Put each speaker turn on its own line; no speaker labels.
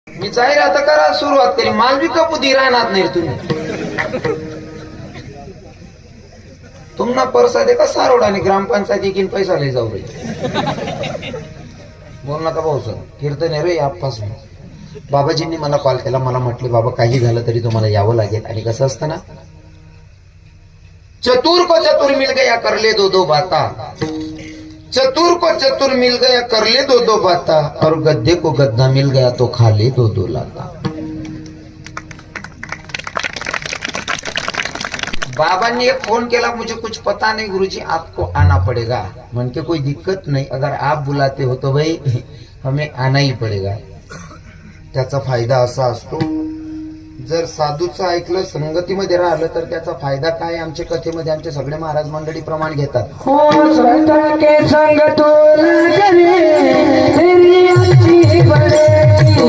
मी जाहीर आता करा सुरुवात करी माल बी कपुदी राहणार नाही तुम्ही तुम्हाला परसा दे का सारोड आणि ग्रामपंचायती किन पैसा लय जाऊ रे बोल नका भाऊ सर कीर्तन आहे रे आपासून बाबाजींनी मला कॉल केला मला म्हटले बाबा काही झालं तरी तुम्हाला यावं लागेल आणि कसं असतं ना चतुर को चतुर मिल गया कर ले दो दो बाता चतुर को चतुर मिल गया कर ले दो दो बाता और गद्दे को गद्दा मिल गया तो खा ले दो दो लाता बाबा ने फोन किया मुझे कुछ पता नहीं गुरुजी आपको आना पड़ेगा मन के कोई दिक्कत नहीं अगर आप बुलाते हो तो भाई हमें आना ही पड़ेगा त्याचा फायदा असा असतो जर साधूचं ऐकलं संगतीमध्ये राहिलं तर त्याचा फायदा काय आमच्या कथेमध्ये आमचे सगळे महाराज मंडळी प्रमाण घेतात
हो स्वतः के संग तो लगने तेरी अच्छी बड़े